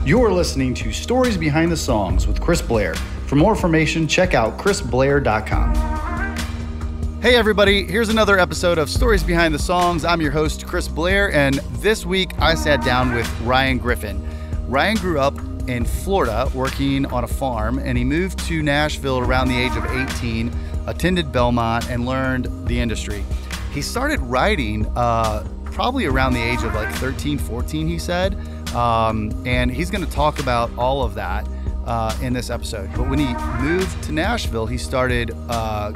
You're listening to Stories Behind the Songs with Chris Blair. For more information, check out chrisblair.com. Hey everybody, here's another episode of Stories Behind the Songs. I'm your host, Chris Blair, and this week I sat down with Ryan Griffin. Ryan grew up in Florida working on a farm, and he moved to Nashville around the age of 18, attended Belmont, and learned the industry. He started writing probably around the age of like 13, 14, he said. And he's going to talk about all of that in this episode. But when he moved to Nashville, he started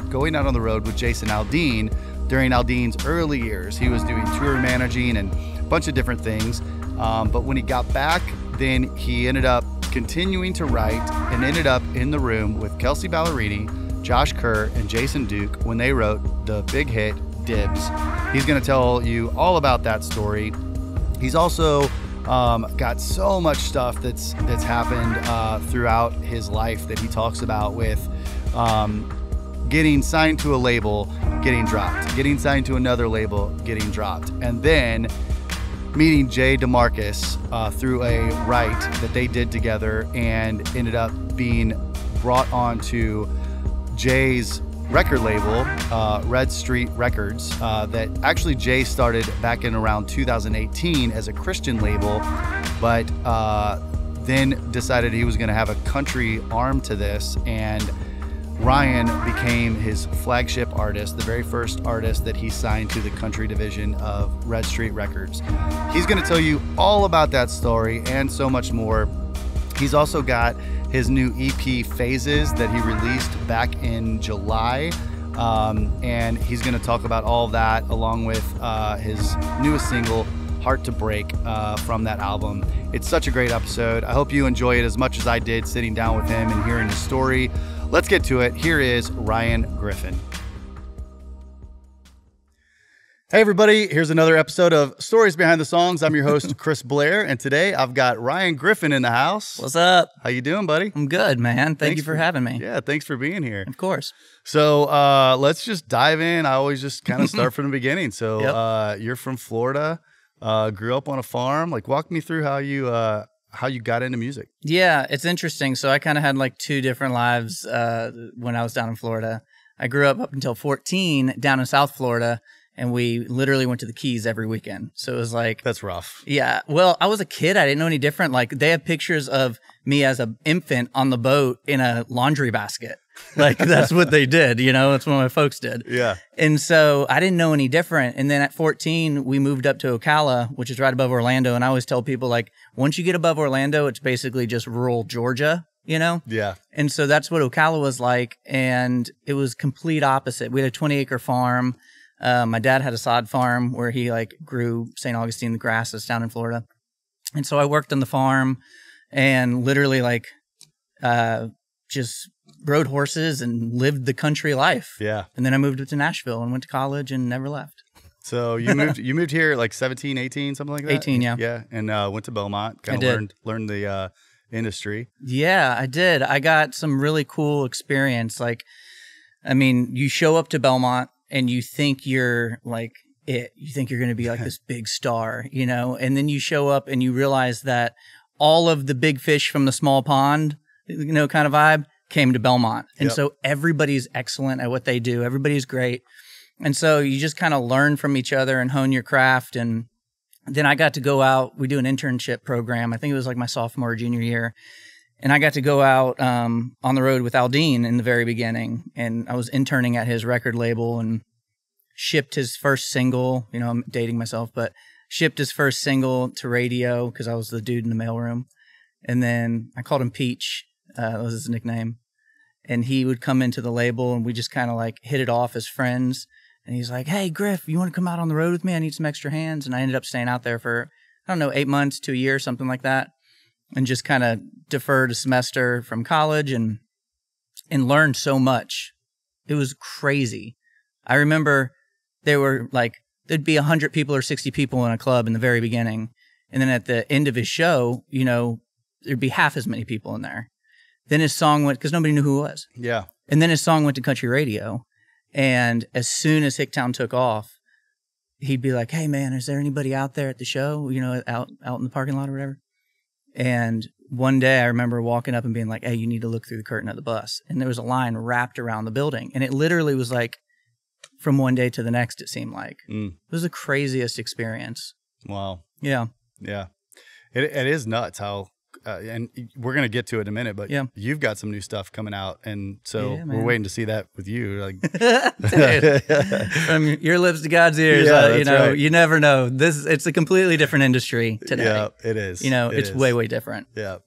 going out on the road with Jason Aldean during Aldean's early years. He was doing tour managing and a bunch of different things. But when he got back, then he ended up continuing to write and ended up in the room with Kelsea Ballerini, Josh Kerr, and Jason Duke when they wrote the big hit Dibs. He's going to tell you all about that story. He's also got so much stuff that's happened throughout his life that he talks about, with getting signed to a label, getting dropped, getting signed to another label, getting dropped, and then meeting Jay Demarcus through a write that they did together, and ended up being brought onto Jay's record label, Red Street Records, that actually Jay started back in around 2018 as a Christian label, but then decided he was going to have a country arm to this, and Ryan became his flagship artist, the very first artist that he signed to the country division of Red Street Records. He's going to tell you all about that story and so much more. He's also got his new EP Phases that he released back in July, and he's going to talk about all of that along with his newest single, Heart to Break, from that album. It's such a great episode. I hope you enjoy it as much as I did sitting down with him and hearing his story. Let's get to it. Here is Ryan Griffin. Hey everybody, here's another episode of Stories Behind the Songs. I'm your host, Chris Blair, and today I've got Ryan Griffin in the house. What's up? How you doing, buddy? I'm good, man. Thank you for having me. Yeah, thanks for being here. Of course. So let's just dive in. I always just kind of start from the beginning. So you're from Florida, grew up on a farm. Like, walk me through how you got into music. Yeah, it's interesting. So I kind of had like two different lives when I was down in Florida. I grew up until 14 down in South Florida, and we literally went to the Keys every weekend. So it was like... That's rough. Yeah. Well, I was a kid. I didn't know any different. Like, they have pictures of me as an infant on the boat in a laundry basket. Like, that's what they did, you know? That's what my folks did. Yeah. And so I didn't know any different. And then at 14, we moved up to Ocala, which is right above Orlando. And I always tell people, like, once you get above Orlando, it's basically just rural Georgia, you know? Yeah. And so that's what Ocala was like. And it was complete opposite. We had a 20-acre farm. My dad had a sod farm where he like grew St. Augustine grasses down in Florida. And so I worked on the farm and literally like just rode horses and lived the country life. Yeah. And then I moved up to Nashville and went to college and never left. So you moved here like 17, 18, something like that? 18, yeah. Yeah, and went to Belmont, kind of learned the industry. Yeah, I did. I got some really cool experience. Like, I mean, you show up to Belmont and you think you're like it. You think you're going to be like this big star, you know? And then you show up and you realize that all of the big fish from the small pond, you know, kind of vibe came to Belmont. And so everybody's excellent at what they do. Everybody's great. And so you just kind of learn from each other and hone your craft. And then I got to go out. We do an internship program. I think it was like my sophomore or junior year. And I got to go out on the road with Aldean in the very beginning. And I was interning at his record label and shipped his first single. You know, I'm dating myself, but shipped his first single to radio because I was the dude in the mailroom. And then I called him Peach. That was his nickname. And he would come into the label and we just kind of like hit it off as friends. And he's like, hey, Griff, you want to come out on the road with me? I need some extra hands. And I ended up staying out there for, I don't know, 8 months to a year, something like that. And just kind of deferred a semester from college and learned so much. It was crazy. I remember there were like, there'd be 100 people or 60 people in a club in the very beginning. And then at the end of his show, you know, there'd be half as many people in there. Then his song went, because nobody knew who it was. Yeah. And then his song went to country radio. And as soon as Hicktown took off, he'd be like, hey, man, is there anybody out there at the show, you know, out in the parking lot or whatever? And one day I remember walking up and being like, hey, you need to look through the curtain of the bus. And there was a line wrapped around the building. And it literally was like from one day to the next, it seemed like. It was the craziest experience. Wow. Yeah. Yeah. It is nuts how, and we're going to get to it in a minute, but you've got some new stuff coming out. And so we're waiting to see that with you. Like, dude, from your lips to God's ears, you know, right. You never know. It's a completely different industry today. Yeah, it is. You know, it's way, way different. Yeah.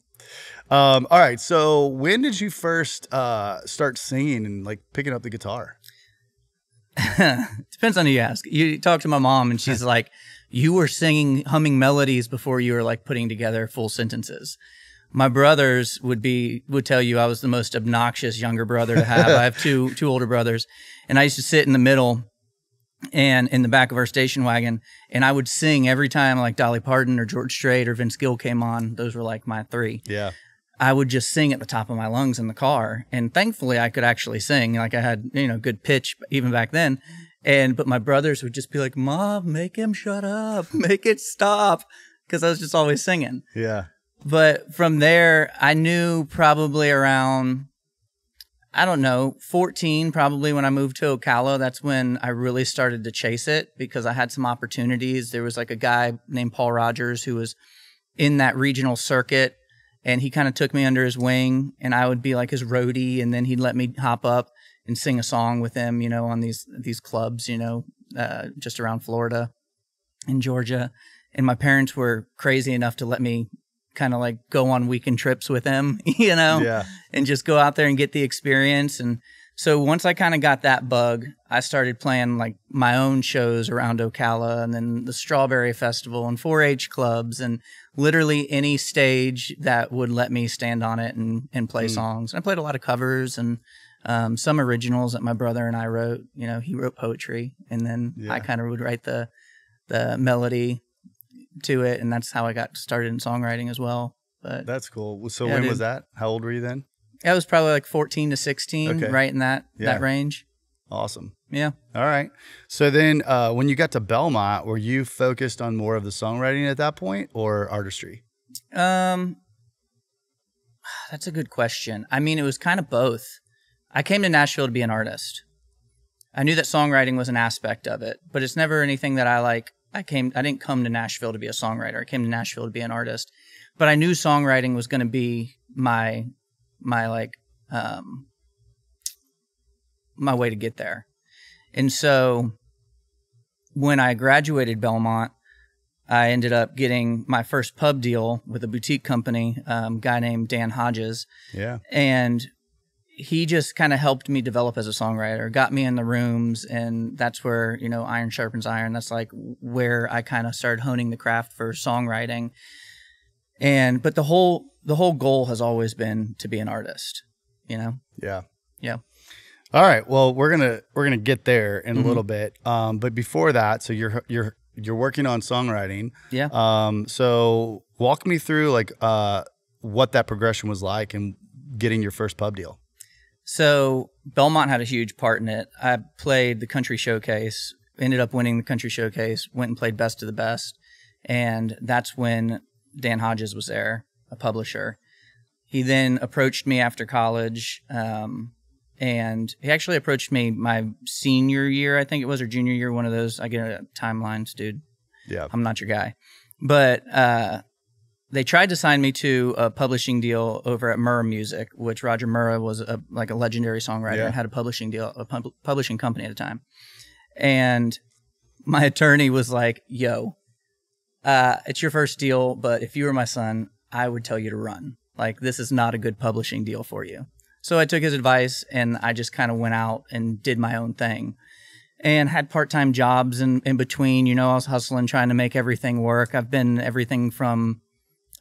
All right. So when did you first start singing and like picking up the guitar? Depends on who you ask. You talk to my mom and she's like, you were humming melodies before you were like putting together full sentences. My brothers would tell you I was the most obnoxious younger brother to have. I have two older brothers, and I used to sit in the middle and in the back of our station wagon, and I would sing every time like Dolly Parton or George Strait or Vince Gill came on. Those were like my three. Yeah. I would just sing at the top of my lungs in the car, and thankfully I could actually sing. Like I had, you know, good pitch even back then. But my brothers would just be like, Mom, make him shut up, make it stop. Because I was just always singing. Yeah. But from there, I knew probably around, I don't know, 14, probably when I moved to Ocala. That's when I really started to chase it because I had some opportunities. There was like a guy named Paul Rogers who was in that regional circuit, and he kind of took me under his wing, and I would be like his roadie, and then he'd let me hop up and sing a song with him, you know, on these clubs, you know, just around Florida and Georgia. And my parents were crazy enough to let me kind of like go on weekend trips with them, you know, and just go out there and get the experience. And so once I kind of got that bug, I started playing like my own shows around Ocala, and then the Strawberry Festival and 4-H clubs, and literally any stage that would let me stand on it and play songs. And I played a lot of covers and some originals that my brother and I wrote. You know, he wrote poetry, and then I kind of would write the melody to it, and that's how I got started in songwriting as well. But that's cool. So when was that? How old were you then? I was probably like 14 to 16, right in that range. Awesome. Yeah. All right. So then when you got to Belmont, were you focused on more of the songwriting at that point or artistry? That's a good question. I mean, it was kind of both. I came to Nashville to be an artist. I knew that songwriting was an aspect of it, but it's never anything that I like. I didn't come to Nashville to be a songwriter. I came to Nashville to be an artist, but I knew songwriting was going to be my like, my way to get there. And so when I graduated Belmont, I ended up getting my first pub deal with a boutique company, guy named Dan Hodges. Yeah. And he just kind of helped me develop as a songwriter, got me in the rooms, and that's where, you know, iron sharpens iron. That's like where I kind of started honing the craft for songwriting. But the whole goal has always been to be an artist, you know? Yeah. Yeah. All right. Well, we're gonna get there in a little bit. But before that, so you're working on songwriting. Yeah. So walk me through like what that progression was like and getting your first pub deal. So Belmont had a huge part in it. I played the country showcase, ended up winning the country showcase, went and played Best of the Best. And that's when Dan Hodges was there, a publisher. He then approached me after college, and he actually approached me my senior year, I think it was, or junior year, one of those. I get timelines, dude. Yeah. I'm not your guy. But they tried to sign me to a publishing deal over at Murrah Music, which Roger Murrah was a legendary songwriter and had a publishing deal, a publishing company at the time. And my attorney was like, yo, it's your first deal, but if you were my son, I would tell you to run. Like, this is not a good publishing deal for you. So I took his advice, and I just kind of went out and did my own thing and had part-time jobs in between. You know, I was hustling, trying to make everything work. I've been everything from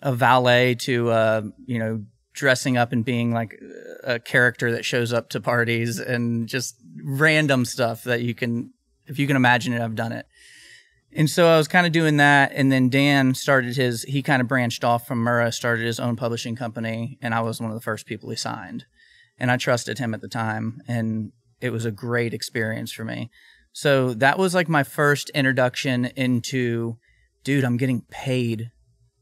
a valet to, you know, dressing up and being like a character that shows up to parties and just random stuff that you can, if you can imagine it, I've done it. And so I was kind of doing that. And then Dan started he kind of branched off from Murrah, started his own publishing company. And I was one of the first people he signed. And I trusted him at the time. And it was a great experience for me. So that was like my first introduction into, dude, I'm getting paid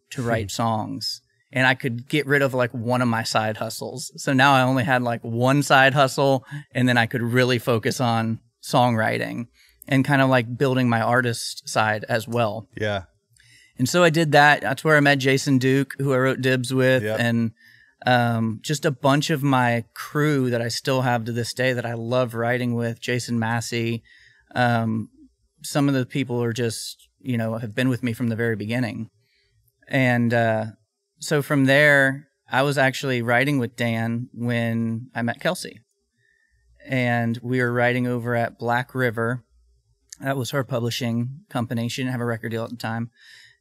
to write songs. and I could get rid of like one of my side hustles. So now I only had like one side hustle, and then I could really focus on songwriting and kind of like building my artist side as well. Yeah. And so I did that. That's where I met Jason Duke, who I wrote Dibs with, Yep. and just a bunch of my crew that I still have to this day that I love writing with. Jason Massey. Some of the people are just, you know, have been with me from the very beginning. And so from there, I was actually writing with Dan when I met Kelsey. And we were writing over at Black River. That was her publishing company. She didn't have a record deal at the time.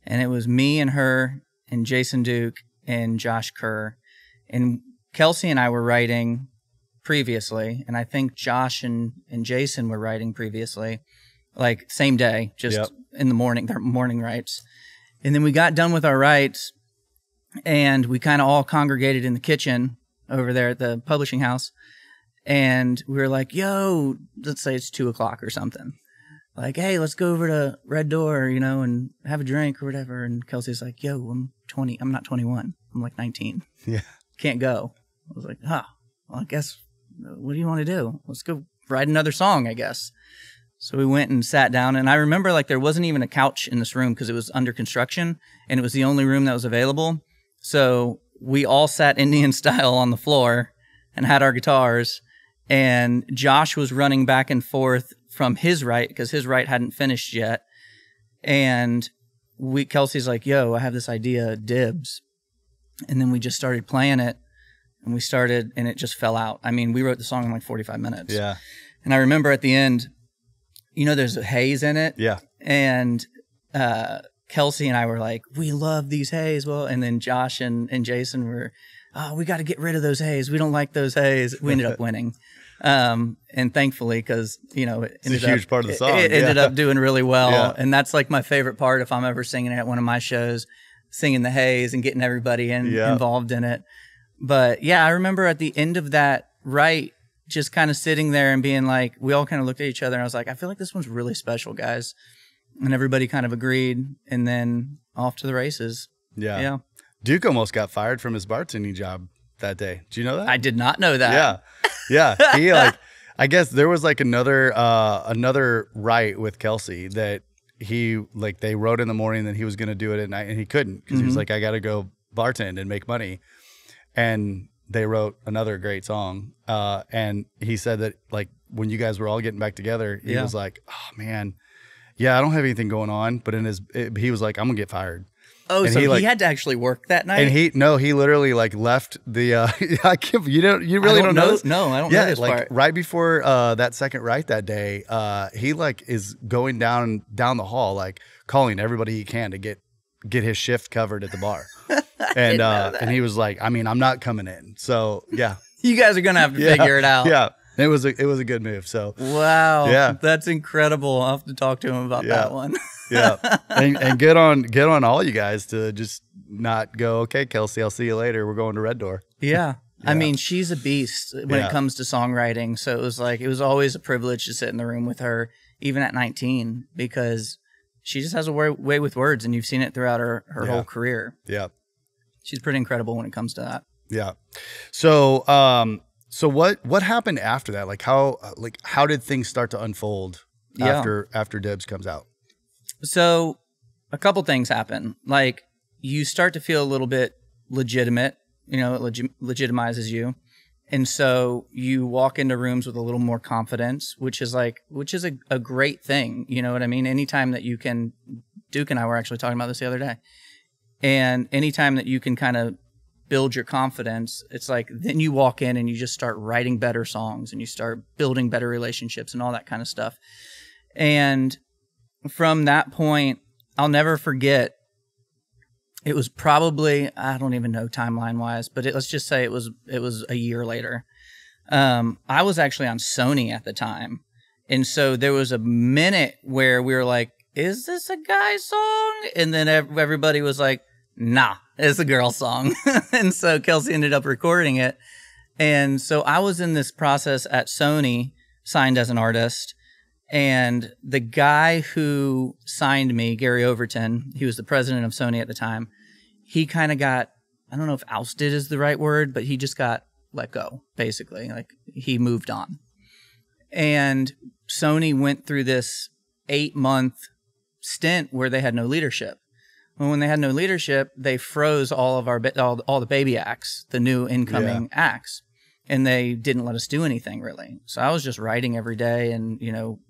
And it was me and her and Jason Duke and Josh Kerr. And Kelsey and I were writing previously. And I think Josh and Jason were writing previously, like same day, just Yep. in the morning, their morning writes. And then we got done with our writes, and we kind of all congregated in the kitchen over there at the publishing house. And we were like, yo, let's say it's 2 o'clock or something. Like, hey, let's go over to Red Door, you know, and have a drink or whatever. And Kelsey's like, yo, I'm 20. I'm not 21. I'm like 19. Yeah. Can't go. I was like, well, I guess, what do you want to do? Let's go write another song, I guess. So we went and sat down. And I remember like there wasn't even a couch in this room because it was under construction, and it was the only room that was available. So we all sat Indian style on the floor and had our guitars. And Josh was running back and forth from his right because his right hadn't finished yet. And Kelsey's like, yo, I have this idea, Dibs. And then we just started playing it, and it just fell out. I mean, we wrote the song in like 45 minutes. Yeah. And I remember at the end, you know, there's a haze in it. Yeah. And Kelsey and I were like, we love these haze. Well, and then Josh and Jason were, oh, we got to get rid of those haze. We don't like those haze. We ended up winning. And thankfully, because, you know, It's a huge part of the song. It ended up doing really well. Yeah. And that's like my favorite part if I'm ever singing it at one of my shows, singing the haze and getting everybody involved in it. But yeah, I remember at the end of that just kind of sitting there and being like, we all kind of looked at each other, and I was like, I feel like this one's really special, guys. And everybody kind of agreed, and then off to the races. Yeah. Yeah. Duke almost got fired from his bartending job that day. Do you know that? I did not know that. Yeah. Yeah. He like, I guess there was like another write with Kelsey that they wrote in the morning, then he was going to do it at night, and he couldn't because he was like, I got to go bartend and make money. And they wrote another great song. And he said that like when you guys were all getting back together, he was like, oh man, yeah, I don't have anything going on. But he was like, I'm gonna get fired. Oh, and so he had to actually work that night? And he literally like left the, you really don't know this? No, I don't know this like part. right before that second write that day, he like is going down the hall, like calling everybody he can to get his shift covered at the bar. And he was like, I mean, I'm not coming in. So yeah. You guys are going to have to figure it out. Yeah. It was a good move. So wow. Yeah. That's incredible. I'll have to talk to him about that one. Yeah. And get on all you guys to just not go, okay, Kelsey, I'll see you later. We're going to Red Door. Yeah. I mean, she's a beast when it comes to songwriting. So it was always a privilege to sit in the room with her, even at 19, because she just has a way with words, and you've seen it throughout her whole career. Yeah. She's pretty incredible when it comes to that. Yeah. So, so what happened after that? Like how did things start to unfold after Dibs comes out? So a couple things happen. Like you start to feel a little bit legitimate, you know, it legitimizes you. And so you walk into rooms with a little more confidence, which is a great thing. You know what I mean? Anytime that you can, Duke and I were actually talking about this the other day. And anytime that you can kind of build your confidence, it's like, then you walk in and you just start writing better songs and you start building better relationships and all that kind of stuff. And from that point, I'll never forget, it was probably, I don't even know timeline wise, but let's just say it was a year later. I was actually on Sony at the time. And so there was a minute where we were like, is this a guy song? And then everybody was like, nah, it's a girl song. And so Kelsey ended up recording it. And so I was in this process at Sony, signed as an artist. And the guy who signed me, Gary Overton, he was the president of Sony at the time, he kind of got I don't know if ousted is the right word, but he just got let go, basically. Like, he moved on. And Sony went through this 8-month stint where they had no leadership. Well, when they had no leadership, they froze all of all the baby acts, the new incoming acts, and they didn't let us do anything really. So I was just writing every day and, you know,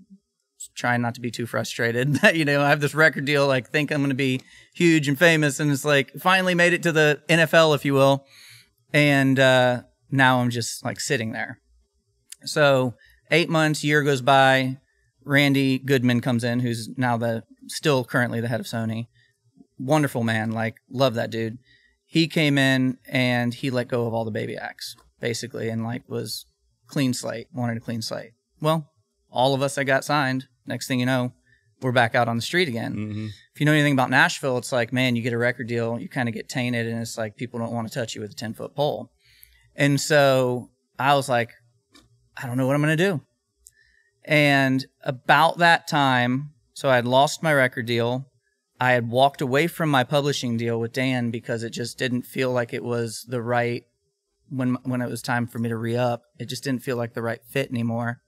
trying not to be too frustrated that, you know, I have this record deal, like think I'm going to be huge and famous. And it's like finally made it to the NFL, if you will. And now I'm just like sitting there. So 8 months, year goes by. Randy Goodman comes in, who's now still currently the head of Sony. Wonderful man, like love that dude. He came in and he let go of all the baby acts, basically, and like was clean slate, wanted a clean slate. Well, all of us that got signed, next thing you know, we're back out on the street again. Mm-hmm. If you know anything about Nashville, it's like, man, you get a record deal, you kind of get tainted, and it's like people don't want to touch you with a 10-foot pole. And so I was like, I don't know what I'm going to do. And about that time, so I had lost my record deal. I had walked away from my publishing deal with Dan because it just didn't feel like it was the right, when it was time for me to re-up, it just didn't feel like the right fit anymore.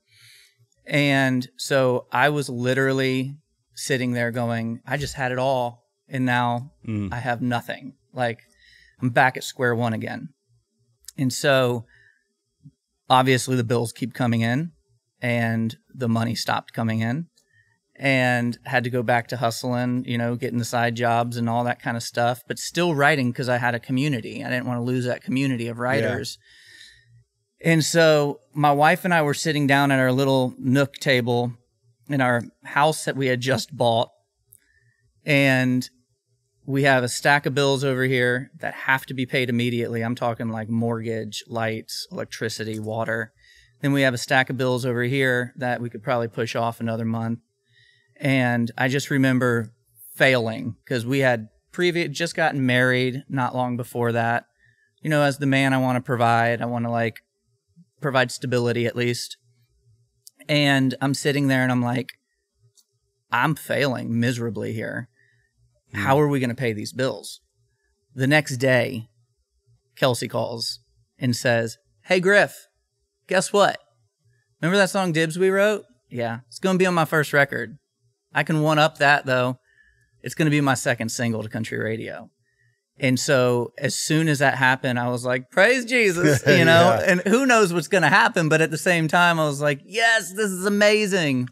And so I was literally sitting there going, I just had it all, and now I have nothing. Like, I'm back at square one again. And so obviously the bills keep coming in, and the money stopped coming in, and had to go back to hustling, you know, getting the side jobs and all that kind of stuff, but still writing because I had a community. I didn't want to lose that community of writers. Yeah. And so my wife and I were sitting down at our little nook table in our house that we had just bought, and we have a stack of bills over here that have to be paid immediately. I'm talking like mortgage, lights, electricity, water. Then we have a stack of bills over here that we could probably push off another month. And I just remember failing because we had just gotten married not long before that. You know, as the man, I want to provide. I want to like provide stability at least. And I'm sitting there and I'm like, I'm failing miserably here. How are we going to pay these bills? The next day, Kelsey calls and says, hey, Griff, guess what? Remember that song Dibs we wrote? Yeah, it's going to be on my first record. I can one-up that, though. It's going to be my second single to country radio. And so as soon as that happened, I was like, praise Jesus, you know? Yeah. And who knows what's going to happen, but at the same time, I was like, yes, this is amazing.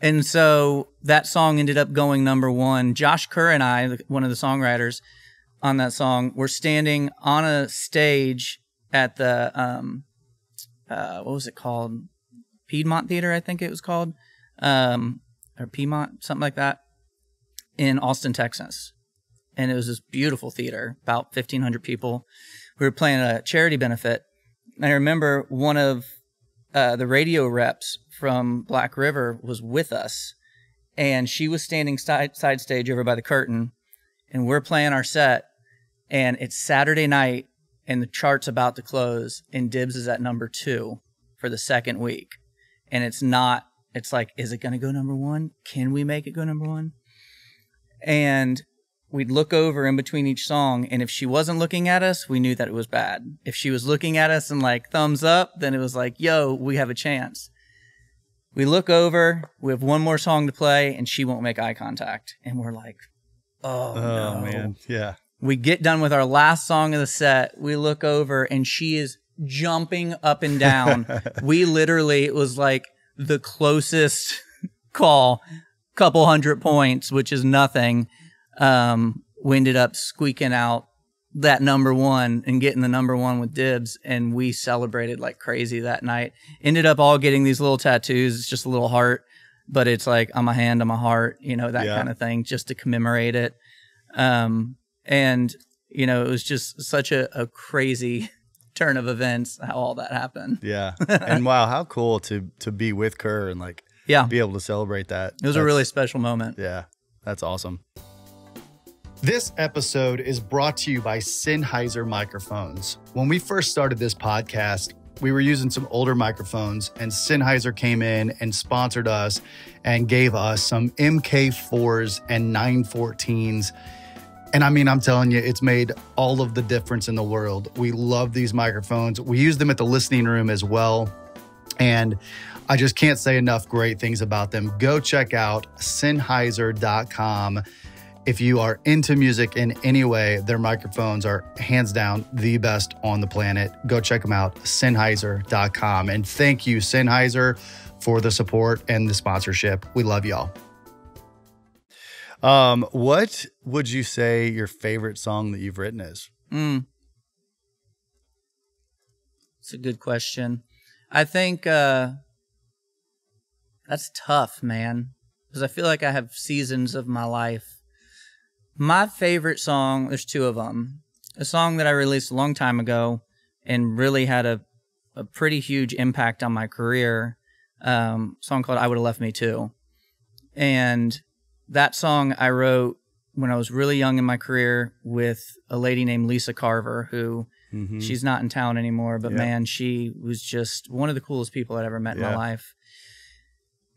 And so that song ended up going #1. Josh Kerr and I, one of the songwriters on that song, were standing on a stage at the, what was it called? Piedmont Theater, I think it was called. Or Piedmont, something like that, in Austin, Texas. And it was this beautiful theater, about 1,500 people. We were playing a charity benefit. And I remember one of the radio reps from Black River was with us. And she was standing side stage over by the curtain. And we're playing our set. And it's Saturday night, and the chart's about to close. And Dibs is at #2 for the second week. And it's not. It's like, is it going to go #1? Can we make it go #1? And we'd look over in between each song, and if she wasn't looking at us, we knew that it was bad. If she was looking at us and like thumbs up, then it was like, yo, we have a chance. We look over, we have one more song to play, and she won't make eye contact. And we're like, oh no. Man. Yeah. We get done with our last song of the set. We look over, and she is jumping up and down. We literally, it was like, the closest call, couple hundred points, which is nothing. We ended up squeaking out that #1 and getting the #1 with Dibs, and we celebrated like crazy that night. Ended up all getting these little tattoos. It's just a little heart, but it's like on my hand, on my heart, you know, that kind of thing, just to commemorate it. And, you know, it was just such a crazy turn of events, how all that happened. Yeah. And wow, how cool to be with Kerr and like be able to celebrate that. It was a really special moment. Yeah. That's awesome. This episode is brought to you by Sennheiser microphones. When we first started this podcast, we were using some older microphones, and Sennheiser came in and sponsored us and gave us some MK4s and 914s. And I mean, I'm telling you, it's made all of the difference in the world. We love these microphones. We use them at the listening room as well. And I just can't say enough great things about them. Go check out Sennheiser.com. If you are into music in any way, their microphones are hands down the best on the planet. Go check them out, Sennheiser.com. And thank you, Sennheiser, for the support and the sponsorship. We love y'all. What would you say your favorite song that you've written is? It's a good question. I think that's tough, man, because I feel like I have seasons of my life. My favorite song, there's two of them. A song that I released a long time ago and really had a pretty huge impact on my career, song called I Would Have Left Me Too. And that song I wrote when I was really young in my career with a lady named Lisa Carver, who she's not in town anymore, but man, she was just one of the coolest people I'd ever met in my life.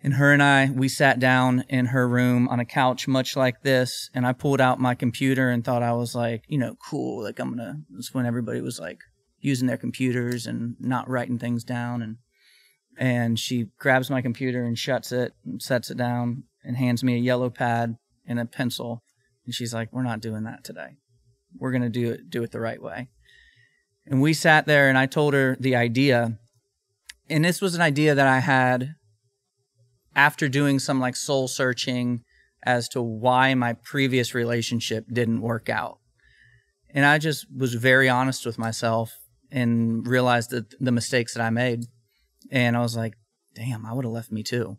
And her and I, we sat down in her room on a couch much like this, and I pulled out my computer and thought I was like, you know, cool. Like it's when everybody was like using their computers and not writing things down. And she grabs my computer and shuts it and sets it down and hands me a yellow pad and a pencil. And she's like, we're not doing that today. We're going to do it the right way. And we sat there and I told her the idea. And this was an idea that I had after doing some like soul searching as to why my previous relationship didn't work out. And I just was very honest with myself and realized that the mistakes that I made. And I was like, damn, I would have left me too.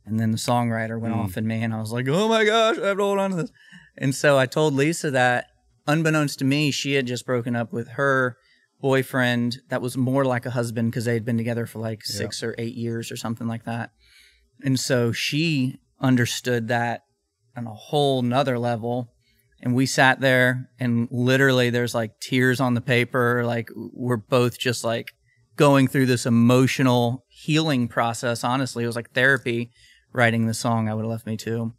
And then the songwriter went off in me, and I was like, oh my gosh, I have to hold on to this. And so I told Lisa that, unbeknownst to me, she had just broken up with her boyfriend that was more like a husband because they had been together for like 6 or 8 years or something like that. And so she understood that on a whole nother level. And we sat there, and literally there's like tears on the paper. Like we're both just like going through this emotional healing process. Honestly, it was like therapy. Writing the song I Would Have Left Me Too.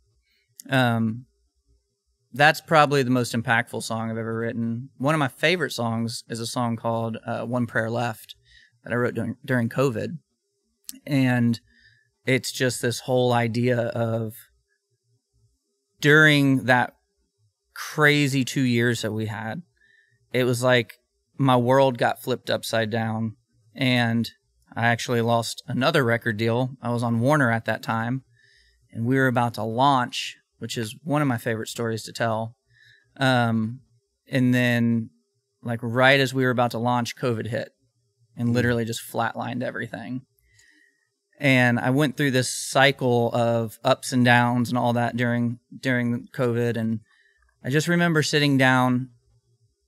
That's probably the most impactful song I've ever written. One of my favorite songs is a song called One Prayer Left that I wrote during COVID. And it's just this whole idea of during that crazy 2 years that we had, it was like my world got flipped upside down, and I actually lost another record deal. I was on Warner at that time, and we were about to launch, which is one of my favorite stories to tell. And then, like, right as we were about to launch, COVID hit and literally just flatlined everything. And I went through this cycle of ups and downs and all that during COVID. And I just remember sitting down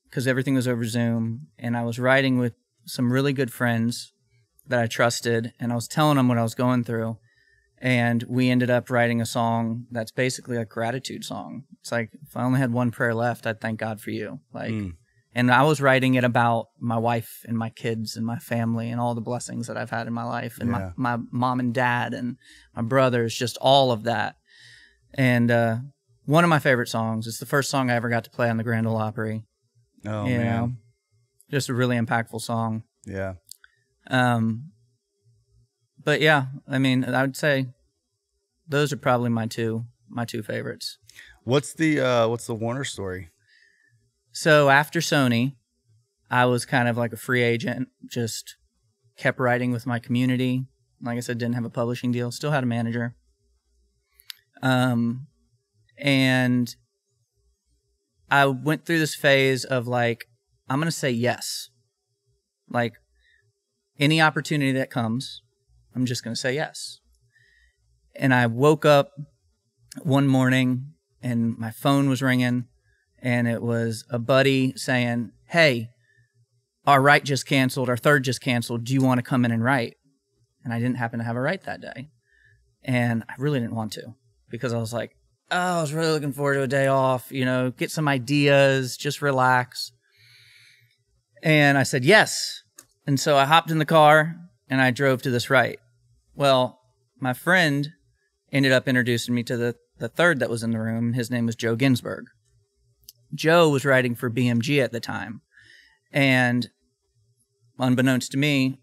because everything was over Zoom, and I was writing with some really good friends that I trusted, and I was telling them what I was going through, and we ended up writing a song that's basically a gratitude song. It's like, if I only had one prayer left, I'd thank God for you. Like, and I was writing it about my wife and my kids and my family and all the blessings that I've had in my life, and my mom and dad and my brothers, just all of that. And one of my favorite songs. It's the first song I ever got to play on the Grand Ole Opry. Oh, man. Know? Just a really impactful song. Yeah. But yeah, I mean, I would say those are probably my two favorites. What's the Warner story? So after Sony, I was kind of like a free agent, just kept writing with my community. Like I said, didn't have a publishing deal, still had a manager. And I went through this phase of like, I'm going to say yes. Like, any opportunity that comes, I'm just going to say yes. And I woke up one morning and my phone was ringing, and it was a buddy saying, hey, our write just canceled, our third just canceled. Do you want to come in and write? And I didn't happen to have a write that day. And I really didn't want to, because I was like, oh, I was really looking forward to a day off, you know, get some ideas, just relax. And I said yes. And so I hopped in the car and I drove to this write. Well, my friend ended up introducing me to the third that was in the room. His name was Joe Ginsberg. Joe was writing for BMG at the time. And unbeknownst to me,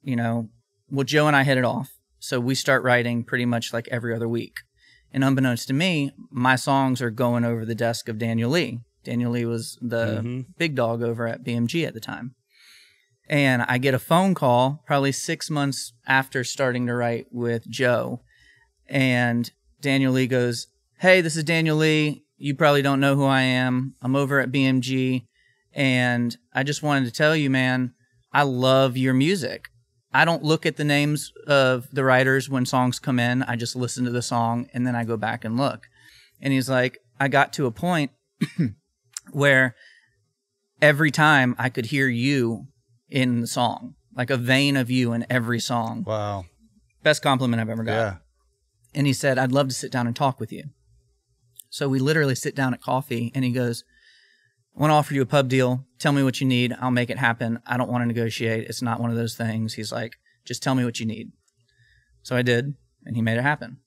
Joe and I hit it off. So we start writing pretty much like every other week. And unbeknownst to me, my songs are going over the desk of Daniel Lee. Daniel Lee was the big dog over at BMG at the time. And I get a phone call probably 6 months after starting to write with Joe. And Daniel Lee goes, "Hey, this is Daniel Lee. You probably don't know who I am. I'm over at BMG. And I just wanted to tell you, man, I love your music. I don't look at the names of the writers when songs come in. I just listen to the song and then I go back and look." And he's like, I got to a point where every time I could hear you in the song, like a vein of you in every song. Wow. Best compliment I've ever got. Yeah. And he said, "I'd love to sit down and talk with you." So we literally sit down at coffee and he goes, "I want to offer you a pub deal. Tell me what you need. I'll make it happen. I don't want to negotiate. It's not one of those things." He's like, "Just tell me what you need." So I did, and he made it happen.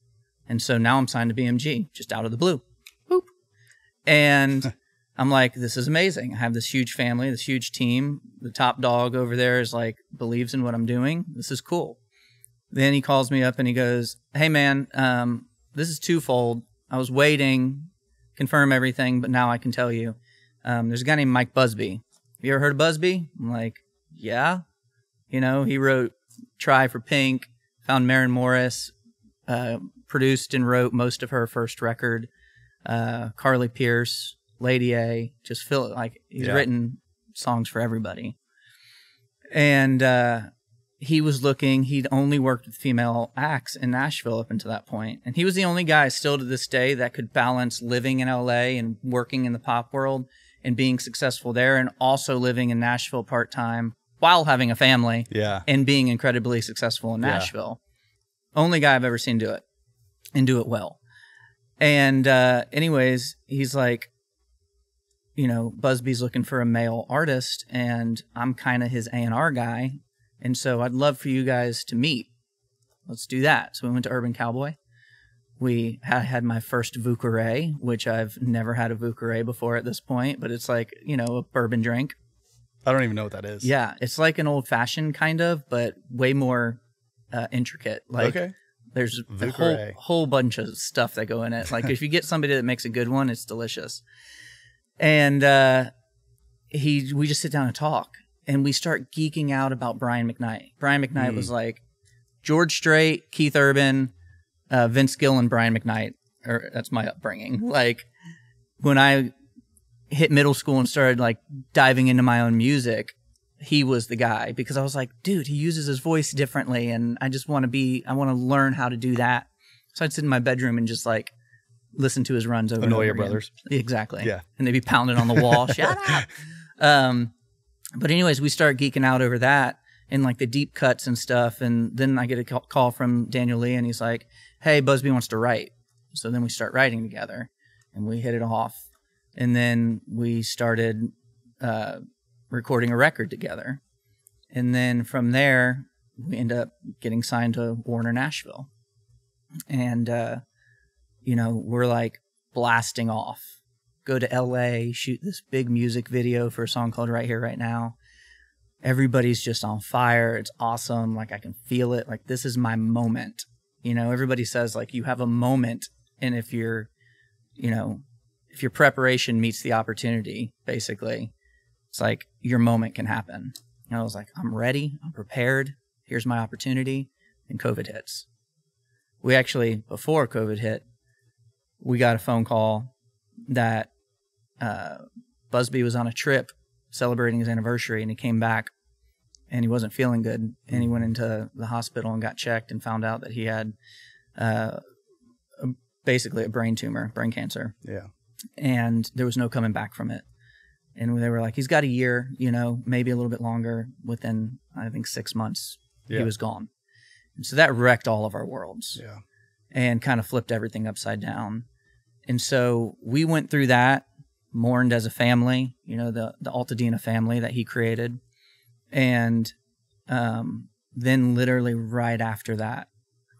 And so now I'm signed to BMG, just out of the blue. Boop. And I'm like, this is amazing. I have this huge family, this huge team. The top dog over there is like, believes in what I'm doing. This is cool. Then he calls me up and he goes, "Hey man, this is twofold. I was waiting, confirm everything, but now I can tell you. There's a guy named Mike Busby. Have you ever heard of Busby?" I'm like, "Yeah." He wrote Try for Pink, found Maren Morris, produced and wrote most of her first record, Carly Pierce, Lady A, just feel it like he's written songs for everybody. And he was looking, he'd only worked with female acts in Nashville up until that point. And he was the only guy still to this day that could balance living in LA and working in the pop world and being successful there, and also living in Nashville part-time while having a family and being incredibly successful in Nashville. Only guy I've ever seen do it and do it well. And anyways, he's like, Busby's looking for a male artist and I'm kind of his A&R guy. And so I'd love for you guys to meet. Let's do that. So we went to Urban Cowboy. We had my first Vucare, which I've never had a Vucare before at this point, but it's like, a bourbon drink. I don't even know what that is. Yeah, it's like an old-fashioned kind of, but way more intricate. Like, there's a whole bunch of stuff that go in it. Like, if you get somebody that makes a good one, it's delicious. And we just sit down and talk, and we start geeking out about Brian McKnight. Brian McKnight was like George Strait, Keith Urban, Vince Gill, and Brian McKnight. That's my upbringing. Like, when I hit middle school and started like diving into my own music, he was the guy, because I was like, dude, he uses his voice differently, and I want to learn how to do that. So I'd sit in my bedroom and just like listen to his runs over and over your again. brothers. Exactly. Yeah. And they'd be pounding on the wall. Shut up. But anyways, we start geeking out over that and like the deep cuts and stuff. And then I get a call from Daniel Lee, and he's like, "Hey, Busby wants to write." So then we start writing together and we hit it off. And then we started recording a record together. And then from there, we end up getting signed to Warner Nashville. And, we're like blasting off. Go to LA, shoot this big music video for a song called Right Here, Right Now. Everybody's just on fire. It's awesome. Like, I can feel it. Like, this is my moment. Everybody says like you have a moment. And if your preparation meets the opportunity, basically, it's like your moment can happen. And I was like, I'm ready. I'm prepared. Here's my opportunity. And COVID hits. We actually, before COVID hit, we got a phone call that Busby was on a trip celebrating his anniversary, and he came back and he wasn't feeling good. And he went into the hospital and got checked and found out that he had basically a brain tumor, brain cancer. Yeah. And there was no coming back from it. And they were like, he's got a year, maybe a little bit longer. Within, I think, 6 months, he was gone. And so that wrecked all of our worlds and kind of flipped everything upside down. And so we went through that, mourned as a family, the Altadena family that he created. And then literally right after that,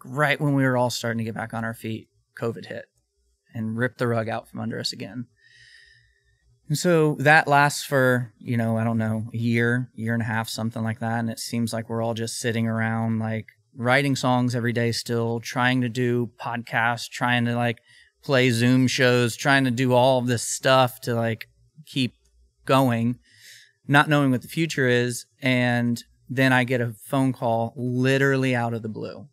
right when we were all starting to get back on our feet, COVID hit and ripped the rug out from under us again. And so that lasts for, I don't know, a year and a half, something like that. And it seems like we're all just sitting around, like, writing songs every day still, trying to do podcasts, trying to, like, play Zoom shows, trying to do all of this stuff to, like, keep going, not knowing what the future is. And then I get a phone call literally out of the blue.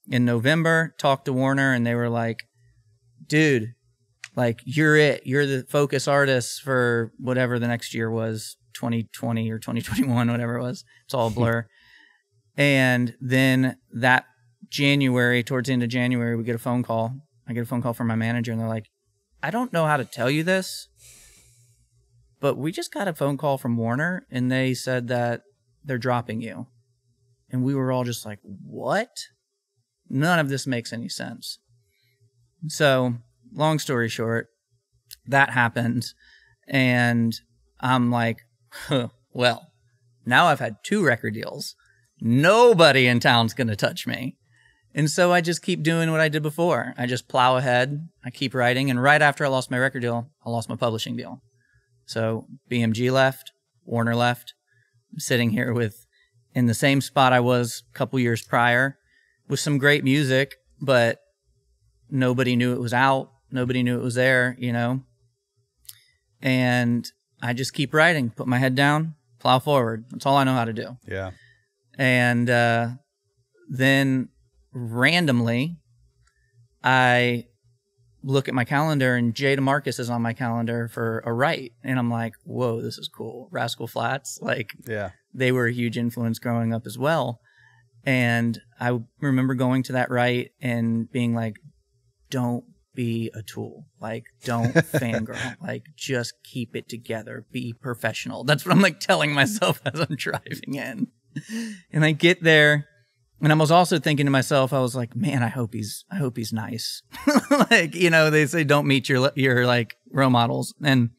In November, talked to Warner, and they were like, dude, like, you're it. You're the focus artist for whatever the next year was, 2020 or 2021, whatever it was. It's all a blur. And then that January, towards the end of January, we get a phone call. I get a phone call from my manager, and they're like, I don't know how to tell you this, but we just got a phone call from Warner, and they said that they're dropping you. And we were all just like, what? None of this makes any sense. So, long story short, that happened, and I'm like, well, now I've had 2 record deals. Nobody in town's going to touch me. And so I just keep doing what I did before. I just plow ahead. I keep writing. And right after I lost my record deal, I lost my publishing deal. So BMG left, Warner left. I'm sitting here in the same spot I was a couple years prior with some great music, but nobody knew it was out. Nobody knew it was there, And I just keep writing, put my head down, plow forward. That's all I know how to do. Yeah. And then randomly, I look at my calendar, and Jay Demarcus is on my calendar for a write. And I'm like, whoa, this is cool. Rascal Flatts, like, yeah, they were a huge influence growing up as well. And I remember going to that write and being like, don't be a tool. Like, don't fangirl. Like, just keep it together. Be professional. That's what I'm, like, telling myself as I'm driving in. And I get there, and I was also thinking to myself, I was like, man, I hope he's nice. Like, they say don't meet your like role models, and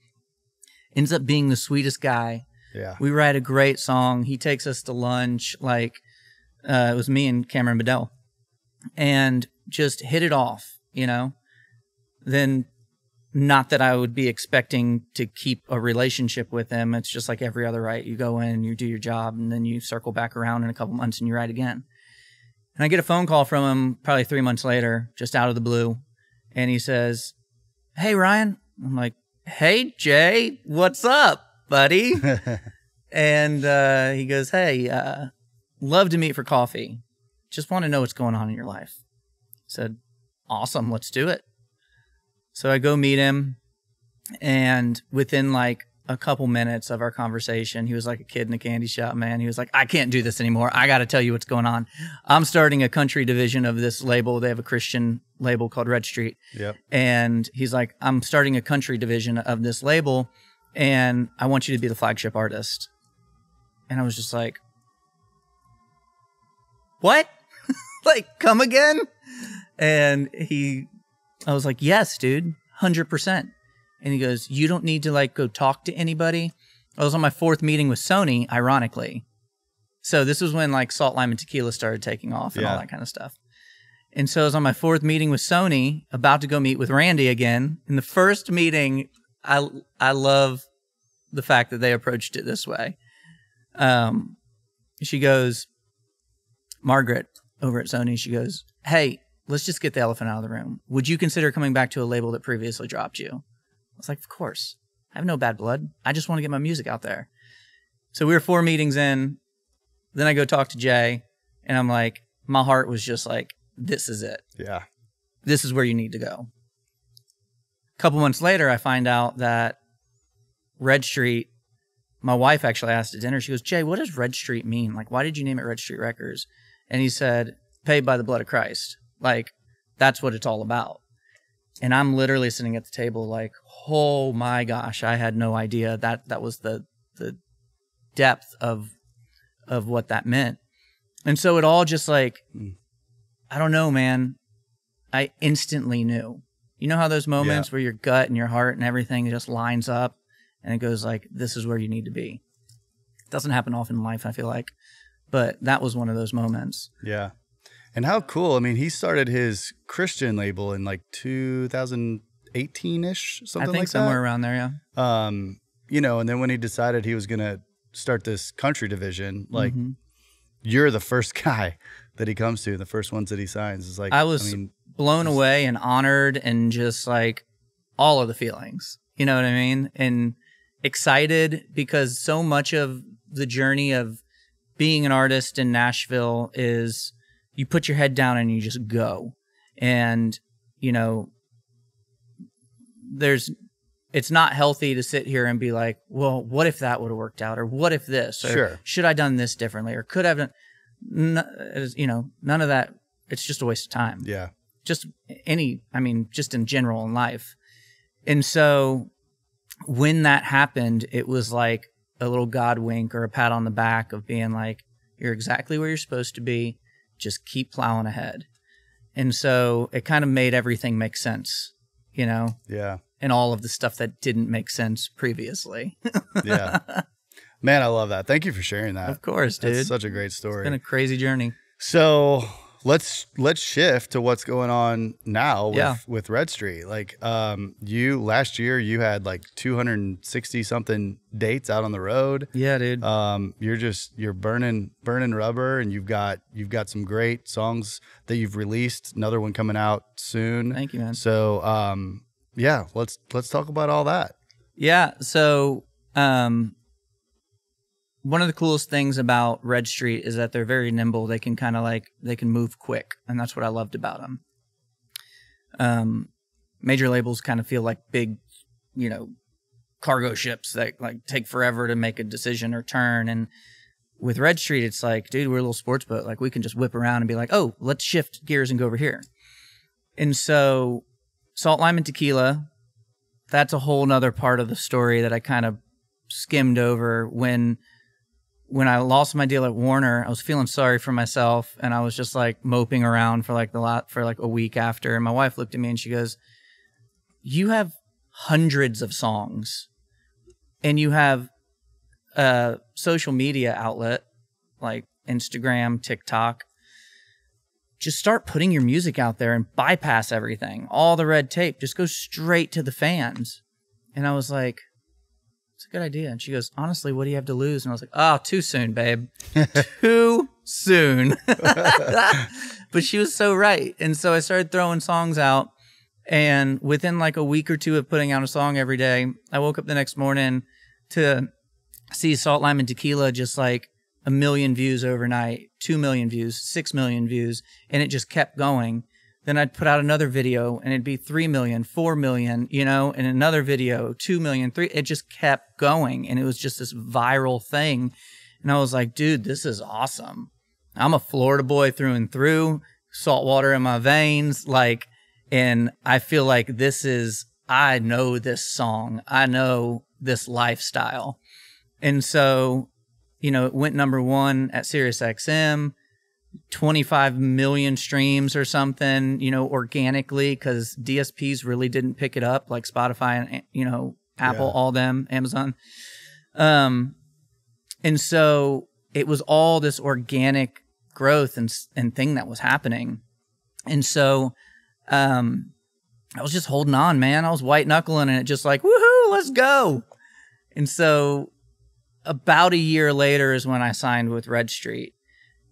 ends up being the sweetest guy. Yeah. We write a great song. He takes us to lunch. Like, it was me and Cameron Bedell, and just hit it off, Then, not that I would be expecting to keep a relationship with him. It's just like every other write. You go in, you do your job, and then you circle back around in a couple months and you write again. And I get a phone call from him probably 3 months later, just out of the blue. And he says, hey, Ryan. I'm like, hey, Jay, what's up, buddy? And he goes, hey, love to meet for coffee. Just want to know what's going on in your life. I said, awesome, let's do it. So I go meet him, and within like a couple minutes of our conversation, he was like a kid in a candy shop, man. He was like, I can't do this anymore. I got to tell you what's going on. I'm starting a country division of this label. They have a Christian label called Red Street. Yep. And he's like, I'm starting a country division of this label, and I want you to be the flagship artist. And I was just like, what? Like, come again? And I was like, yes, dude, 100%. And he goes, you don't need to like go talk to anybody. I was on my 4th meeting with Sony, ironically. So this was when like Salt, Lime, and Tequila started taking off and all that kind of stuff. And so I was on my 4th meeting with Sony, about to go meet with Randy again. In the first meeting, I love the fact that they approached it this way. She goes, Margaret over at Sony, she goes, hey, let's just get the elephant out of the room. Would you consider coming back to a label that previously dropped you? I was like, of course. I have no bad blood. I just want to get my music out there. So we were 4 meetings in. Then I go talk to Jay, and I'm like, my heart was just like, this is it. Yeah. This is where you need to go. A couple months later, I find out that Red Street, my wife actually asked at dinner, she goes, Jay, what does Red Street mean? Like, why did you name it Red Street Records? And he said, paid by the blood of Christ. Like, that's what it's all about. And I'm literally sitting at the table like, oh my gosh, I had no idea that was the depth of what that meant. And so it all just like, I don't know, man. I instantly knew. You know how those moments where your gut and your heart and everything just lines up and it goes like, this is where you need to be. It doesn't happen often in life, I feel like. But that was one of those moments. Yeah. And how cool. I mean, he started his Christian label in like 2008 18-ish, something like that. I think somewhere around there, yeah. You know, and then when he decided he was going to start this country division, like you're the first guy that he comes to, the first ones that he signs. Is like, I mean, blown away and honored and just like all of the feelings, you know what I mean? And excited because so much of the journey of being an artist in Nashville is you put your head down and you just go. And, you know, it's not healthy to sit here and be like, well, what if that would have worked out? Or what if this? Or should I done this differently? Or could I have done, you know, none of that. It's just a waste of time. Yeah. Just just in general in life. And so when that happened, it was like a little God wink or a pat on the back of being like, you're exactly where you're supposed to be. Just keep plowing ahead. And so it kind of made everything make sense, you know? Yeah. And all of the stuff that didn't make sense previously. Yeah. Man, I love that. Thank you for sharing that. Of course, dude. It's such a great story. It's been a crazy journey. So let's shift to what's going on now with Red Street. Like, last year you had like 260 something dates out on the road. Yeah, dude. You're burning rubber, and you've got some great songs that you've released. Another one coming out soon. Thank you, man. So, yeah, let's talk about all that. Yeah. So, one of the coolest things about Red Street is that they're very nimble. They can they can move quick. And that's what I loved about them. Major labels kind of feel like big, you know, cargo ships that like take forever to make a decision or turn. And with Red Street, it's like, dude, we're a little sports boat. Like we can just whip around and be like, oh, let's shift gears and go over here. And so Salt, Lime, and Tequila, that's a whole nother part of the story that I kind of skimmed over. When I lost my deal at Warner, I was feeling sorry for myself, and I was just like moping around for like a week after. And my wife looked at me and she goes, "You have hundreds of songs, and you have a social media outlet like Instagram, TikTok. Just start putting your music out there and bypass everything, all the red tape. Just go straight to the fans." And I was like, "It's a good idea." And she goes, "Honestly, what do you have to lose?" And I was like, "Oh, too soon, babe. Too soon." But she was so right. And so I started throwing songs out. And within like a week or two of putting out a song every day, I woke up the next morning to see Salt, Lime, and Tequila just like 1 million views overnight, 2 million views, 6 million views. And it just kept going. Then I'd put out another video and it'd be 3 million, 4 million, you know, and another video, 2 million, 3. It just kept going. And it was just this viral thing. And I was like, dude, this is awesome. I'm a Florida boy through and through, salt water in my veins. Like, and I feel like I know this song. I know this lifestyle. And so, you know, it went #1 at SiriusXM. 25 million streams or something, you know, organically, because DSPs really didn't pick it up like Spotify and, you know, Apple, all them, Amazon. And so it was all this organic growth and thing that was happening. And so I was just holding on, man. I was white knuckling it, just like, woohoo, let's go. And so about a year later is when I signed with Red Street.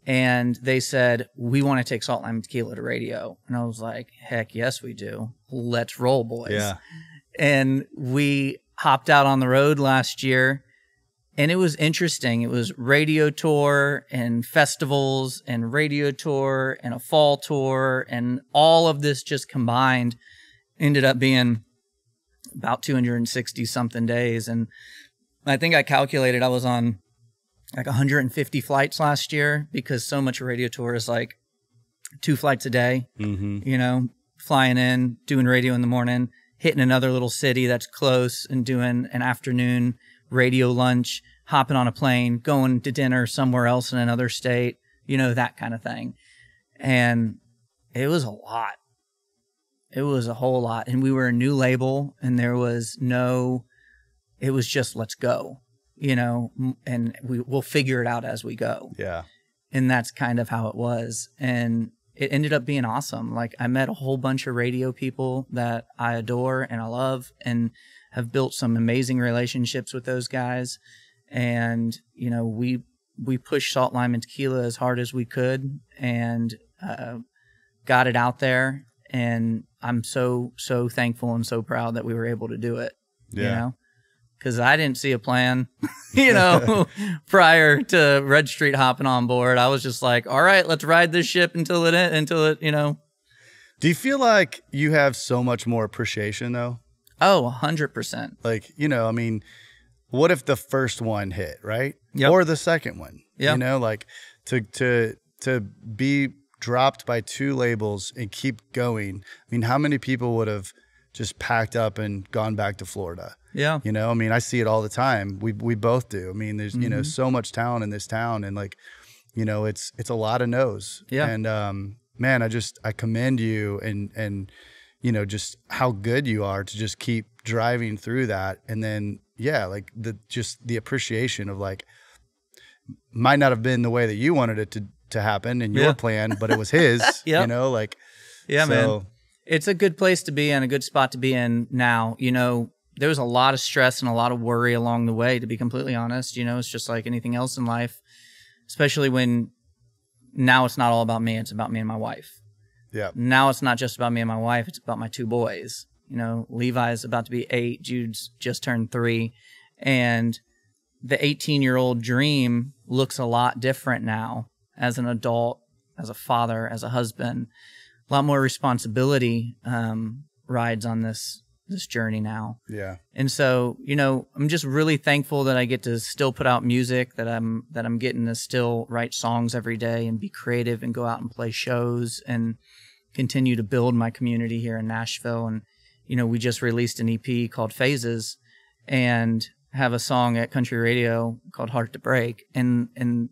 And they said, we want to take Salt, Lime, and Tequila to radio. And I was like, heck yes, we do. Let's roll, boys. Yeah. And we hopped out on the road last year. And it was interesting. It was radio tour and festivals and radio tour and a fall tour. And all of this just combined ended up being about 260 something days. And I think I calculated I was on like 150 flights last year, because so much radio tour is like 2 flights a day, you know, flying in, doing radio in the morning, hitting another little city that's close and doing an afternoon radio lunch, hopping on a plane, going to dinner somewhere else in another state, you know, that kind of thing. And it was a lot. It was a whole lot. And we were a new label, and it was just, let's go. You know, and we'll figure it out as we go. Yeah. And that's kind of how it was. And it ended up being awesome. Like, I met a whole bunch of radio people that I adore and I love, and have built some amazing relationships with those guys. And, you know, we pushed Salt, Lime, and Tequila as hard as we could, and got it out there. And I'm so thankful and so proud that we were able to do it. Yeah. You know, because I didn't see a plan, you know, prior to Red Street hopping on board. I was just like, all right, let's ride this ship until it, you know. Do you feel like you have so much more appreciation though? Oh, 100%. Like, you know, I mean, what if the first one hit, right? Yep. Or the second one? Yeah. You know, like to be dropped by 2 labels and keep going. I mean, how many people would have just packed up and gone back to Florida? Yeah. You know, I mean, I see it all the time. We both do. I mean, there's, you know, so much talent in this town, and like, you know, it's a lot of no's. Yeah. And man, I commend you and you know, just how good you are to just keep driving through that. And then, yeah, like the appreciation of like, might not have been the way that you wanted it to happen in your plan, but it was his, Yep. you know, like, yeah, so, man. It's a good place to be in, a good spot to be in now. You know, there was a lot of stress and a lot of worry along the way, to be completely honest. You know, it's just like anything else in life, especially when now it's not all about me. It's about me and my wife. yeah. Now it's not just about me and my wife. It's about my 2 boys. You know, Levi's about to be 8. Jude's just turned 3. And the 18-year-old dream looks a lot different now as an adult, as a father, as a husband. A lot more responsibility rides on this journey now. Yeah. And so, you know, I'm just really thankful that I get to still put out music, that I'm getting to still write songs every day and be creative and go out and play shows and continue to build my community here in Nashville. And, you know, we just released an EP called Phases and have a song at country radio called Heart to Break. And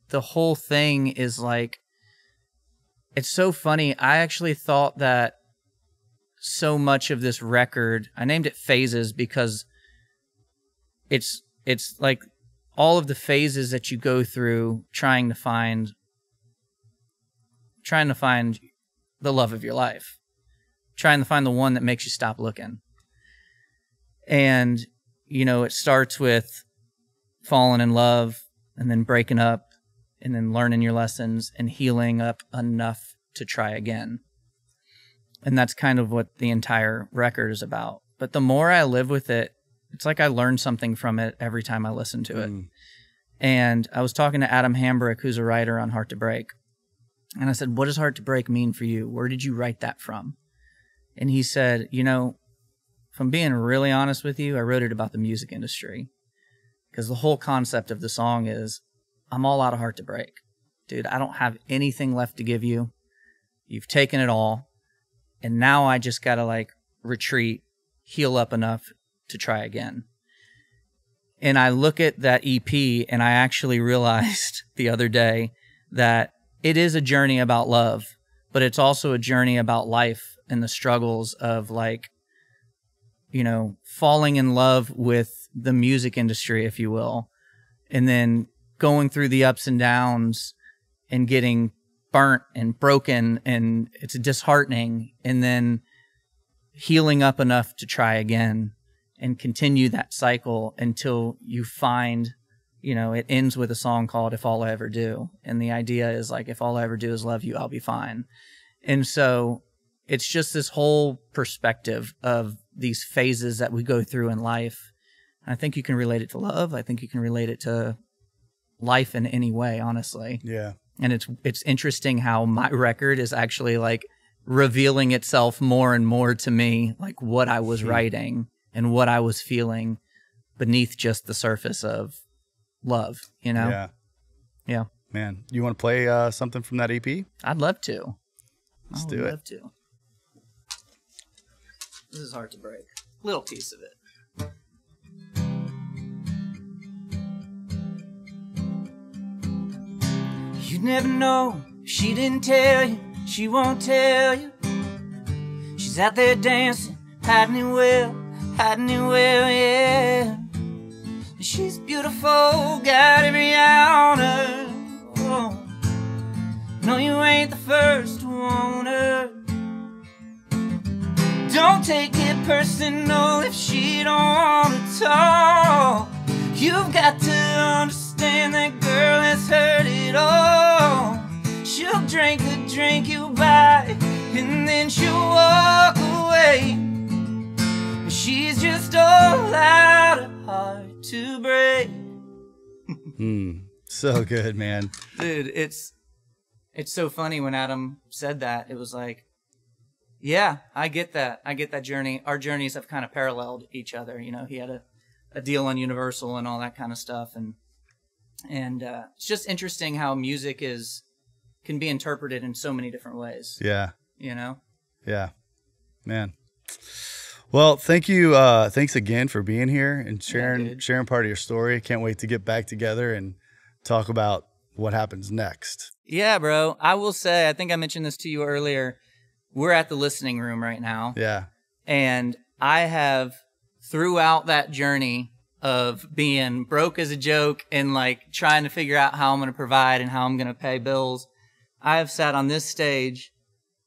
the whole thing is like, it's so funny. I actually thought that so much of this record, I named it Phases because it's like all of the phases that you go through trying to find the love of your life, trying to find the one that makes you stop looking. And, you know, it starts with falling in love and then breaking up and then learning your lessons and healing up enough to try again. And that's kind of what the entire record is about. But the more I live with it, it's like I learn something from it every time I listen to it. And I was talking to Adam Hambrick, who's a writer on Heart to Break. And I said, what does Heart to Break mean for you? Where did you write that from? And he said, you know, if I'm being really honest with you, I wrote it about the music industry. Because the whole concept of the song is, I'm all out of heart to break. Dude, I don't have anything left to give you. You've taken it all. And now I just got to like retreat, heal up enough to try again. And I look at that EP and I actually realized the other day that it is a journey about love, but it's also a journey about life and the struggles of like, you know, falling in love with the music industry, if you will, and then going through the ups and downs and getting burnt and broken, and it's disheartening, and then healing up enough to try again and continue that cycle until you find, you know, it ends with a song called If All I Ever Do. And the idea is like, if all I ever do is love you, I'll be fine. And so it's just this whole perspective of these phases that we go through in life. I think you can relate it to love. I think you can relate it to life in any way, honestly. Yeah. And it's interesting how my record is actually like revealing itself more and more to me, like what I was writing and what I was feeling beneath just the surface of love, you know? Yeah. Yeah. Man, you want to play something from that EP? I'd love to. Let's do it. I'd love to. This is Hard to Break. Little piece of it. You'd never know if she didn't tell you. She won't tell you. She's out there dancing, hiding it well, yeah. She's beautiful, got every eye on her. Oh. No, you ain't the first take it personal if she don't want to talk. You've got to understand that girl has heard it all. She'll drink the drink you buy, and then she'll walk away. She's just all out of heart to break. So good, man. Dude, it's so funny when Adam said that. It was like, yeah, I get that. I get that journey. Our journeys have kind of paralleled each other. You know, he had a deal on Universal and all that kind of stuff. And it's just interesting how music can be interpreted in so many different ways. Yeah. You know? Yeah. Man. Well, thank you. Thanks again for being here and sharing part of your story. Can't wait to get back together and talk about what happens next. Yeah, bro. I will say, I think I mentioned this to you earlier. We're at the listening room right now. Yeah. And I have, throughout that journey of being broke as a joke and like trying to figure out how I'm going to provide and how I'm going to pay bills, I have sat on this stage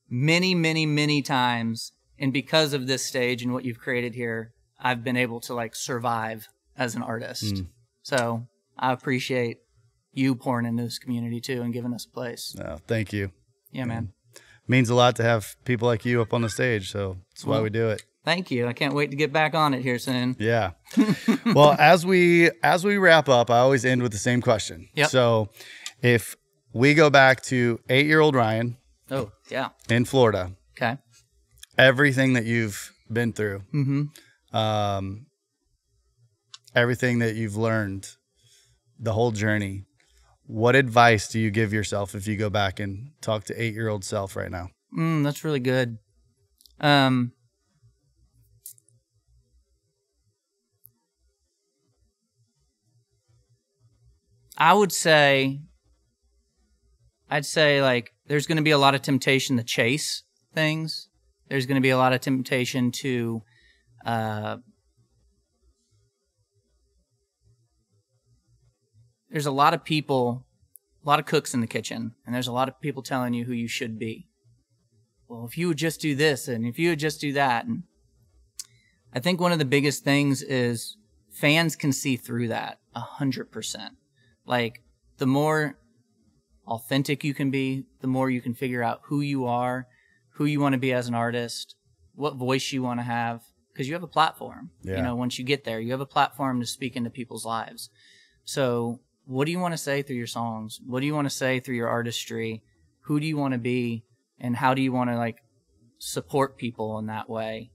many, many, many times. And because of this stage and what you've created here, I've been able to like survive as an artist. So I appreciate you pouring into this community too and giving us a place. Oh, thank you. Yeah, man. Means a lot to have people like you up on the stage, so that's why we do it. Thank you. I can't wait to get back on it here soon. Yeah. Well, as we wrap up, I always end with the same question. Yep. So if we go back to 8-year-old Ryan in Florida, okay, everything that you've been through, everything that you've learned, the whole journey, what advice do you give yourself if you go back and talk to 8-year-old self right now? That's really good. I'd say like there's going to be a lot of temptation to chase things. There's going to be a lot of temptation to there's a lot of people, a lot of cooks in the kitchen, and there's a lot of people telling you who you should be. Well, if you would just do this, and if you would just do that. And I think one of the biggest things is fans can see through that 100%. Like, the more authentic you can be, the more you can figure out who you are, who you want to be as an artist, what voice you want to have, because you have a platform. Yeah. You know, once you get there, you have a platform to speak into people's lives. So what do you want to say through your songs? What do you want to say through your artistry? Who do you want to be? And how do you want to like support people in that way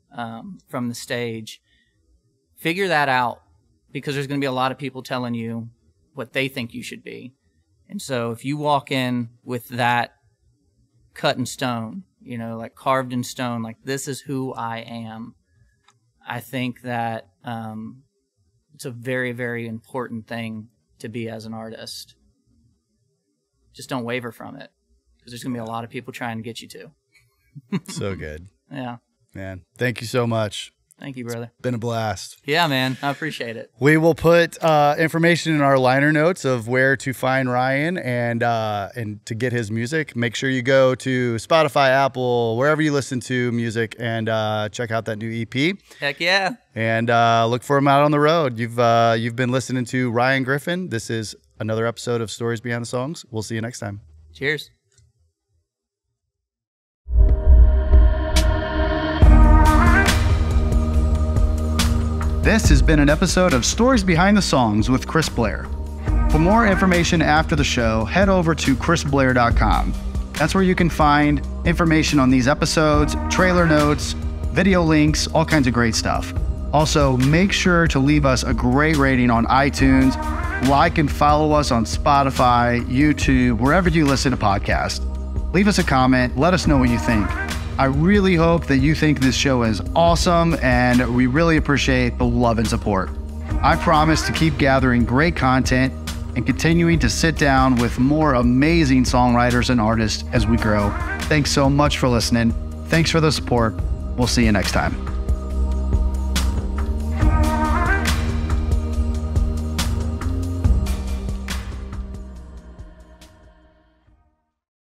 from the stage? Figure that out, because there's going to be a lot of people telling you what they think you should be. And so if you walk in with that cut in stone, you know, like carved in stone, like this is who I am, I think that it's a very, very important thing to be as an artist. Just don't waver from it, because there's going to be a lot of people trying to get you to. So good. Yeah. Man, thank you so much. Thank you, brother. It's been a blast. Yeah, man. I appreciate it. We will put information in our liner notes of where to find Ryan and to get his music. Make sure you go to Spotify, Apple, wherever you listen to music, and check out that new EP. Heck yeah. And look for him out on the road. You've been listening to Ryan Griffin. This is another episode of Stories Behind the Songs. We'll see you next time. Cheers. This has been an episode of Stories Behind the Songs with Chris Blair. For more information after the show, head over to chrisblair.com. That's where you can find information on these episodes, trailer notes, video links, all kinds of great stuff. Also, make sure to leave us a great rating on iTunes. Like and follow us on Spotify, YouTube, wherever you listen to podcasts. Leave us a comment. Let us know what you think. I really hope that you think this show is awesome, and we really appreciate the love and support. I promise to keep gathering great content and continuing to sit down with more amazing songwriters and artists as we grow. Thanks so much for listening. Thanks for the support. We'll see you next time.